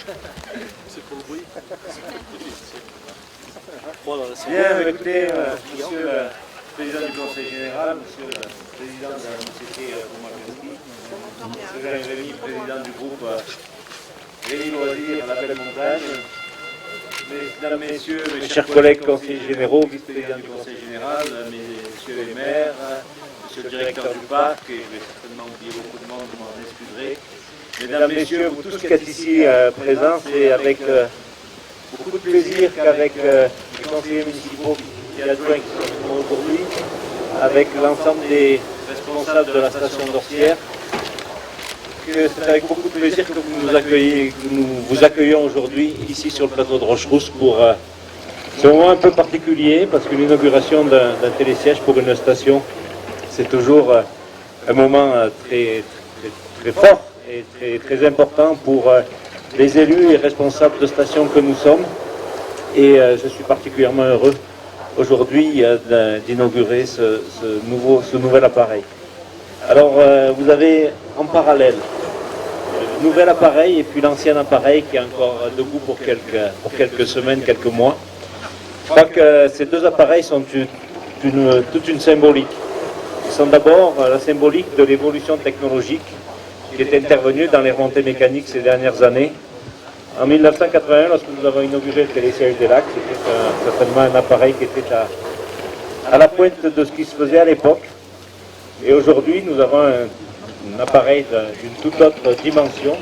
C'est pour le bruit. Bien, écoutez, monsieur le président du Conseil général, monsieur le président de la société Romain-Caspi, monsieur Jean Rémy, président du groupe Rémy Loisirs à la Belle Montagne, mesdames, messieurs, mes chers collègues conseillers généraux, vice-présidents du Conseil général, messieurs les maires, monsieur le directeur du parc, et je vais certainement oublier beaucoup de monde, je m'en excuserai. Mesdames, messieurs, vous tous qui êtes ici présents, c'est avec beaucoup de plaisir qu'avec les conseillers municipaux et adjoints qui sont aujourd'hui, avec l'ensemble des responsables de la station d'Orsières, que c'est avec beaucoup de plaisir que nous vous accueillons aujourd'hui ici sur le plateau de Rocherousse pour ce moment un peu particulier, parce que l'inauguration d'un télésiège pour une station, c'est toujours un moment très fort et très important pour les élus et responsables de stations que nous sommes. Et je suis particulièrement heureux aujourd'hui d'inaugurer ce nouvel appareil. Alors vous avez en parallèle le nouvel appareil et puis l'ancien appareil qui est encore debout pour quelques semaines, quelques mois. Je crois que ces deux appareils sont toute une symbolique. Ils sont d'abord la symbolique de l'évolution technologique qui est intervenue dans les remontées mécaniques ces dernières années. En 1981, lorsque nous avons inauguré le télésiège des Lacs, c'était certainement un appareil qui était à la pointe de ce qui se faisait à l'époque. Et aujourd'hui, nous avons un appareil d'une toute autre dimension,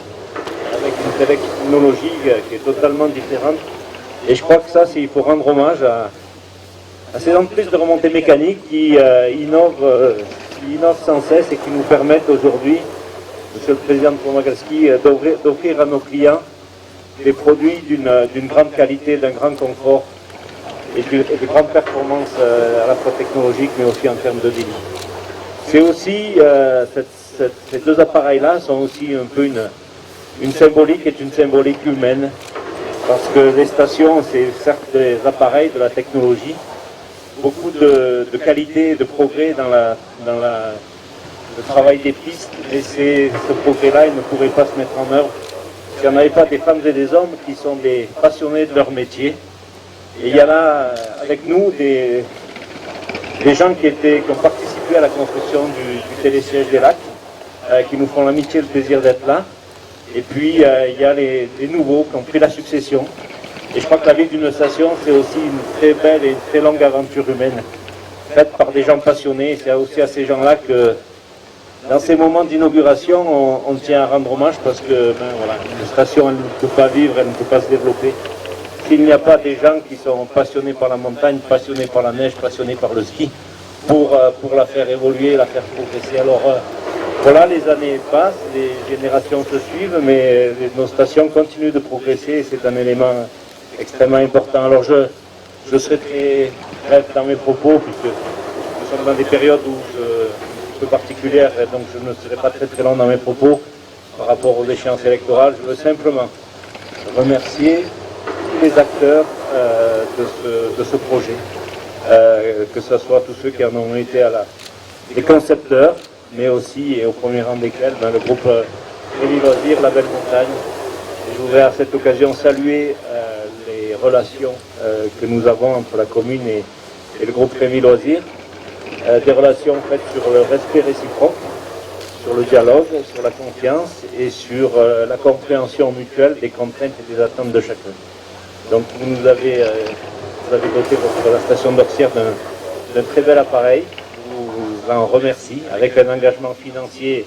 avec une technologie qui est totalement différente. Et je crois que ça, il faut rendre hommage à ces entreprises de remontée mécanique qui innovent sans cesse et qui nous permettent aujourd'hui, Monsieur le Président de Romagalski, d'offrir à nos clients des produits d'une grande qualité, d'un grand confort et de grandes performances à la fois technologiques mais aussi en termes de débit. C'est aussi, ces deux appareils-là sont aussi un peu une symbolique, est une symbolique humaine, parce que les stations, c'est certes des appareils, de la technologie, beaucoup de qualité, de progrès dans le travail des pistes, et ce progrès-là, il ne pourrait pas se mettre en œuvre s'il n'y en avait pas des femmes et des hommes qui sont des passionnés de leur métier. Et il y a là, avec nous, des gens qui ont participé à la construction du télésiège des Lacs, qui nous font l'amitié et le plaisir d'être là. Et puis, il y a les nouveaux qui ont pris la succession. Et je crois que la vie d'une station, c'est aussi une très belle et une très longue aventure humaine, faite par des gens passionnés. C'est aussi à ces gens-là que, dans ces moments d'inauguration, on tient à rendre hommage, parce que une station, elle ne peut pas vivre, elle ne peut pas se développer s'il n'y a pas des gens qui sont passionnés par la montagne, passionnés par la neige, passionnés par le ski, pour la faire évoluer, la faire progresser. Alors voilà, les années passent, les générations se suivent, mais nos stations continuent de progresser et c'est un élément extrêmement important. Alors je serai très bref dans mes propos, puisque nous sommes dans des périodes un peu particulières, et donc je ne serai pas très long dans mes propos par rapport aux échéances électorales. Je veux simplement remercier tous les acteurs de ce projet, que ce soit tous ceux qui en ont été les concepteurs, mais aussi, et au premier rang desquels, le groupe Rémy Loisirs, la Belle Montagne. Et je voudrais à cette occasion saluer les relations que nous avons entre la commune et le groupe Rémy Loisirs, des relations faites sur le respect réciproque, sur le dialogue, sur la confiance et sur la compréhension mutuelle des contraintes et des attentes de chacun. Donc vous avez doté la station d'Orsières d'un très bel appareil. Je vous en remercie, avec un engagement financier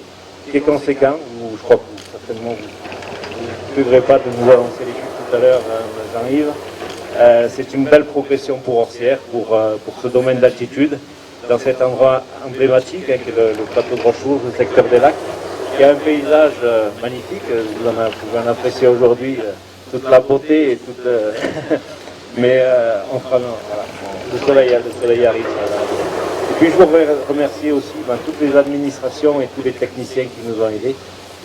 qui est conséquent. Je crois que certainement vous ne suivrez pas de nous annoncer les chiffres tout à l'heure, Jean-Yves. C'est une belle progression pour Orsières, pour ce domaine d'altitude, dans cet endroit emblématique, qui est le plateau de Rocherousse, le secteur des Lacs, qui a un paysage magnifique. Vous pouvez en apprécier aujourd'hui toute la beauté et toute... mais on fera... Voilà, le soleil arrive. Et puis je voudrais remercier aussi toutes les administrations et tous les techniciens qui nous ont aidés,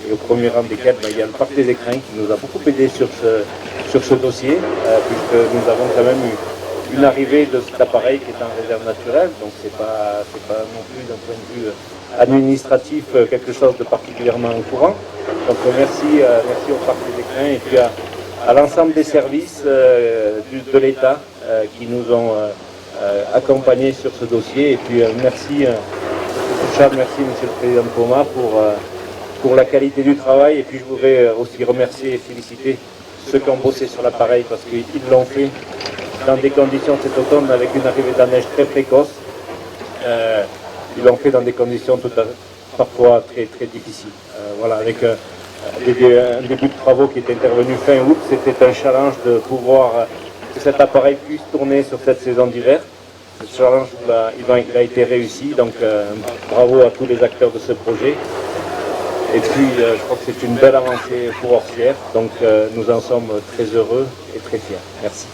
et au premier rang desquels il y a le Parc des Écrins qui nous a beaucoup aidé sur ce dossier, puisque nous avons quand même eu une arrivée de cet appareil qui est en réserve naturelle, donc c'est pas non plus d'un point de vue administratif quelque chose de particulièrement courant. Donc merci au Parc des Écrins et puis à l'ensemble des services de l'État qui nous ont accompagnés sur ce dossier. Et puis merci, merci Monsieur le Président Thomas pour la qualité du travail. Et puis je voudrais aussi remercier et féliciter ceux qui ont bossé sur l'appareil parce qu'ils l'ont fait dans des conditions cet automne avec une arrivée de la neige très précoce. Ils l'ont fait dans des conditions parfois très, très difficiles. Voilà, avec un début de travaux qui est intervenu fin août, c'était un challenge de pouvoir que cet appareil puisse tourner sur cette saison d'hiver. Ce challenge, il a été réussi, donc bravo à tous les acteurs de ce projet. Et puis, je crois que c'est une belle avancée pour Orsières, donc nous en sommes très heureux et très fiers. Merci.